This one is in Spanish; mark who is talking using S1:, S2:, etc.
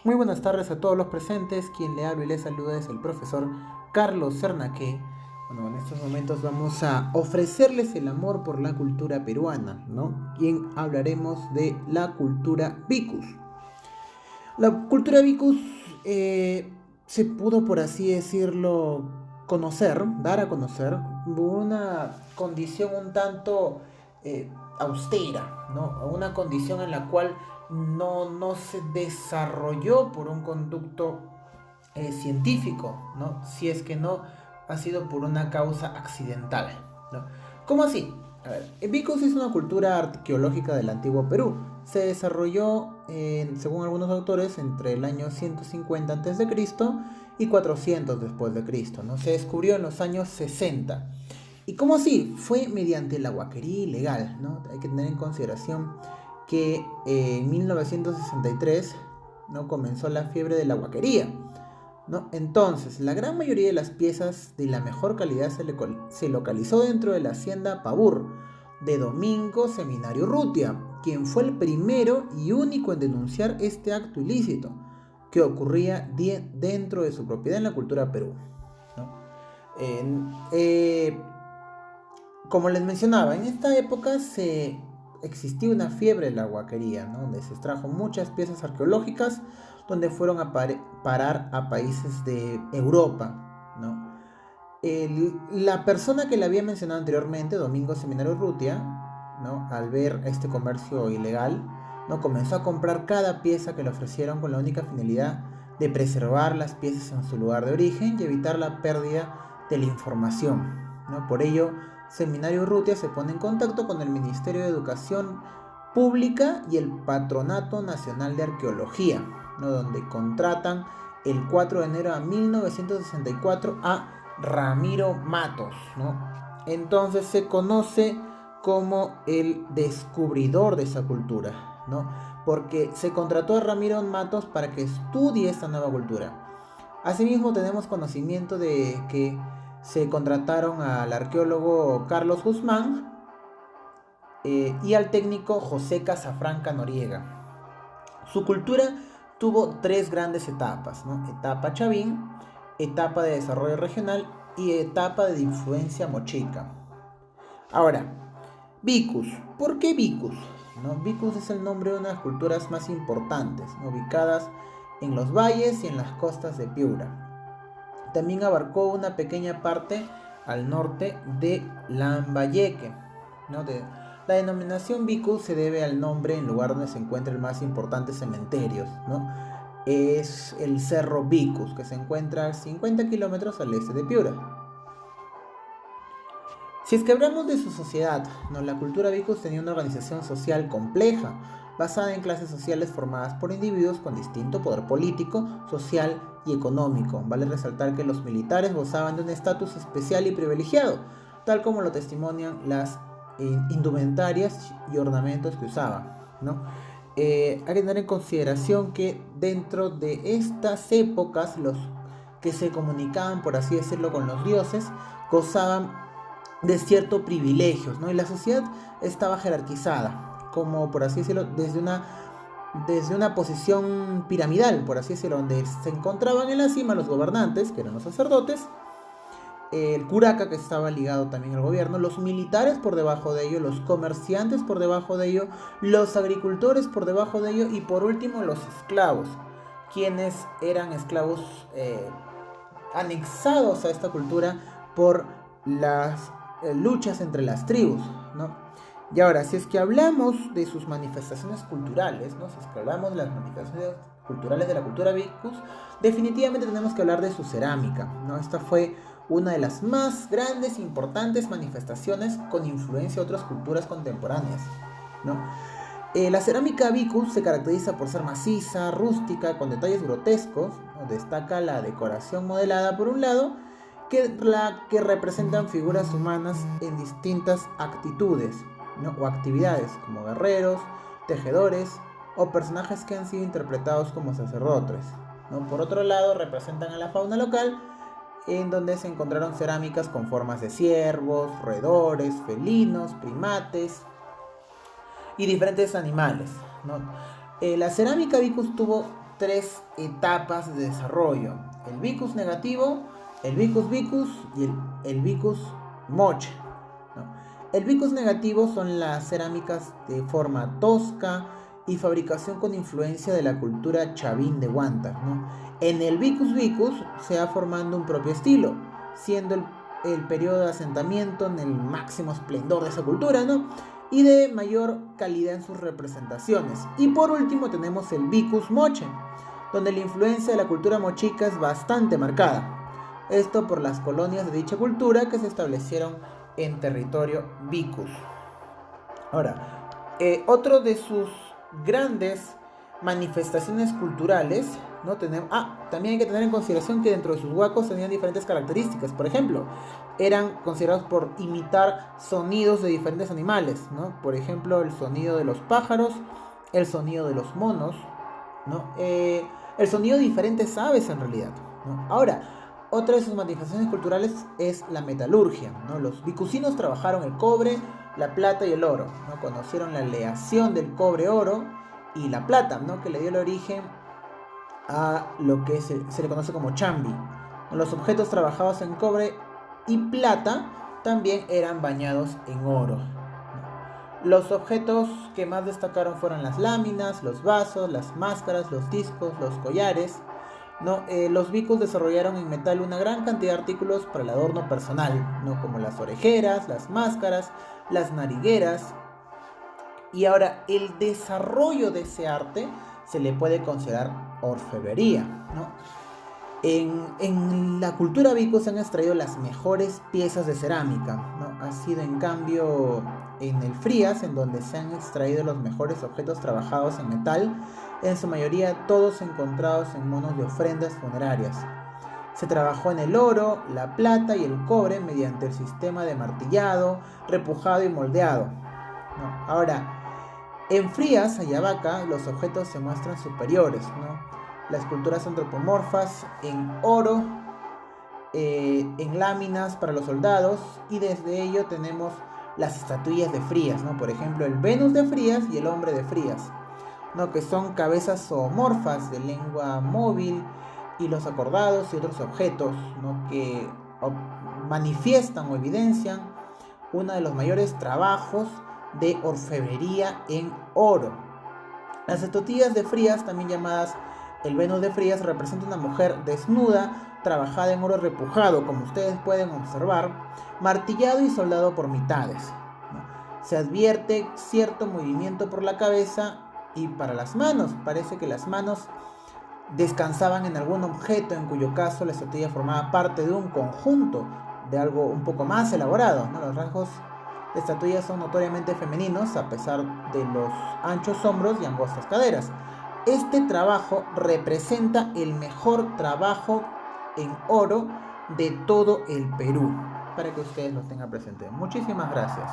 S1: Muy buenas tardes a todos los presentes. Quien le habla y le saluda es el profesor Carlos Cernaque. Bueno, en estos momentos vamos a ofrecerles el amor por la cultura peruana, ¿no? Y hablaremos de la cultura Vicus. La cultura Vicus se pudo, por así decirlo, conocer, dar a conocer, una condición un tanto austera, ¿no? Una condición en la cual no se desarrolló por un conducto científico, ¿no? Si es que no ha sido por una causa accidental, ¿no? ¿Cómo así? A ver, Vicus es una cultura arqueológica del antiguo Perú. Se desarrolló, según algunos autores, entre el año 150 a.C. y 400 después de Cristo, ¿no? Se descubrió en los años 60. ¿Y cómo así? Fue mediante la huaquería ilegal, ¿no? Hay que tener en consideración que en 1963, ¿no?, comenzó la fiebre de la huaquería, ¿no? Entonces, la gran mayoría de las piezas de la mejor calidad se localizó dentro de la hacienda Pavur de Domingo Seminario Rutia, quien fue el primero y único en denunciar este acto ilícito que ocurría dentro de su propiedad en la cultura Perú, ¿no? En, eh, Como les mencionaba, en esta época existía una fiebre de la huaquería, ¿no?, donde se extrajo muchas piezas arqueológicas donde fueron a parar a países de Europa, ¿no? La persona que le había mencionado anteriormente, Domingo Seminario Rutia, ¿no?, al ver este comercio ilegal, ¿no?, comenzó a comprar cada pieza que le ofrecieron con la única finalidad de preservar las piezas en su lugar de origen y evitar la pérdida de la información, ¿no? Por ello, Seminario Urrutia se pone en contacto con el Ministerio de Educación Pública y el Patronato Nacional de Arqueología, ¿no?, donde contratan el 4 de enero de 1964 a Ramiro Matos, ¿no? Entonces se conoce como el descubridor de esa cultura, ¿no? Porque se contrató a Ramiro Matos para que estudie esta nueva cultura. Asimismo, tenemos conocimiento de que se contrataron al arqueólogo Carlos Guzmán y al técnico José Casafranca Noriega. Su cultura tuvo tres grandes etapas, ¿no? Etapa Chavín, etapa de desarrollo regional y etapa de influencia mochica. Ahora, Vicus. ¿Por qué Vicus? ¿No? Vicus es el nombre de una de las culturas más importantes, ¿no?, ubicadas en los valles y en las costas de Piura. También abarcó una pequeña parte al norte de Lambayeque, ¿no? La denominación Vicus se debe al nombre en lugar donde se encuentra el más importante cementerio, ¿no? Es el Cerro Vicus, que se encuentra a 50 kilómetros al este de Piura. Si es que hablamos de su sociedad, ¿no?, la cultura Vicus tenía una organización social compleja, basada en clases sociales formadas por individuos con distinto poder político, social y económico. Vale resaltar que los militares gozaban de un estatus especial y privilegiado, tal como lo testimonian las indumentarias y ornamentos que usaban, ¿no? Hay que tener en consideración que dentro de estas épocas los que se comunicaban, por así decirlo, con los dioses, gozaban de ciertos privilegios, ¿no? Y la sociedad estaba jerarquizada, como por así decirlo, desde una posición piramidal, por así decirlo, donde se encontraban en la cima los gobernantes, que eran los sacerdotes, el curaca, que estaba ligado también al gobierno, los militares por debajo de ello, los comerciantes por debajo de ello, los agricultores por debajo de ello y por último los esclavos, quienes eran esclavos anexados a esta cultura por las luchas entre las tribus, ¿no? Y ahora, si es que hablamos de sus manifestaciones culturales, ¿no?, si es que hablamos de las manifestaciones culturales de la cultura Vicus, definitivamente tenemos que hablar de su cerámica, ¿no? Esta fue una de las más grandes e importantes manifestaciones con influencia de otras culturas contemporáneas, ¿no? La cerámica Vicus se caracteriza por ser maciza, rústica, con detalles grotescos, ¿no? Destaca la decoración modelada por un lado, que representan figuras humanas en distintas actitudes, ¿no?, o actividades, como guerreros, tejedores o personajes que han sido interpretados como sacerdotes, ¿no? Por otro lado, representan a la fauna local, en donde se encontraron cerámicas con formas de ciervos, roedores, felinos, primates y diferentes animales, ¿no? La cerámica Vicus tuvo tres etapas de desarrollo: el vicus negativo, el vicus vicus y el vicus moche, ¿no? El vicus negativo son las cerámicas de forma tosca y fabricación con influencia de la cultura chavín de Huántar, ¿no? En el vicus vicus se va formando un propio estilo, siendo el periodo de asentamiento en el máximo esplendor de esa cultura, ¿no? Y de mayor calidad en sus representaciones. Y por último tenemos el vicus moche, donde la influencia de la cultura mochica es bastante marcada. Esto por las colonias de dicha cultura que se establecieron en territorio vicus. Ahora, otro de sus grandes manifestaciones culturales, ¿no? También hay que tener en consideración que dentro de sus huacos tenían diferentes características. Por ejemplo, eran considerados por imitar sonidos de diferentes animales, ¿no? Por ejemplo, el sonido de los pájaros, el sonido de los monos, ¿no? El sonido de diferentes aves en realidad, ¿no? Ahora, otra de sus manifestaciones culturales es la metalurgia, ¿no? Los vicusinos trabajaron el cobre, la plata y el oro, ¿no? Conocieron la aleación del cobre-oro y la plata, ¿no? Que le dio el origen a lo que se le conoce como chambi. Los objetos trabajados en cobre y plata también eran bañados en oro. Los objetos que más destacaron fueron las láminas, los vasos, las máscaras, los discos, los collares, ¿no? Los vicus desarrollaron en metal una gran cantidad de artículos para el adorno personal, ¿no? Como las orejeras, las máscaras, las narigueras. Y ahora, el desarrollo de ese arte se le puede considerar orfebrería, ¿no? En la cultura vicus se han extraído las mejores piezas de cerámica, ¿no? Ha sido en cambio en el Frías en donde se han extraído los mejores objetos trabajados en metal, en su mayoría todos encontrados en monos de ofrendas funerarias. Se trabajó en el oro, la plata y el cobre mediante el sistema de martillado, repujado y moldeado, ¿no? Ahora, en Frías, Ayabaca, los objetos se muestran superiores, ¿no? Las esculturas antropomorfas en oro, en láminas para los soldados, y desde ello tenemos las estatuillas de Frías, ¿no? Por ejemplo, el Venus de Frías y el Hombre de Frías, ¿no? Que son cabezas zoomorfas de lengua móvil, y los acordados y otros objetos, ¿no? Que manifiestan o evidencian uno de los mayores trabajos de orfebrería en oro. Las estatuillas de Frías, también llamadas el Venus de Frías, representa una mujer desnuda, trabajada en oro repujado, como ustedes pueden observar, martillado y soldado por mitades, ¿no? Se advierte cierto movimiento por la cabeza y para las manos. Parece que las manos descansaban en algún objeto, en cuyo caso la estatuilla formaba parte de un conjunto, de algo un poco más elaborado, ¿no? Los rasgos de estatuillas son notoriamente femeninos, a pesar de los anchos hombros y angostas caderas. Este trabajo representa el mejor trabajo en oro de todo el Perú, para que ustedes lo tengan presente. Muchísimas gracias.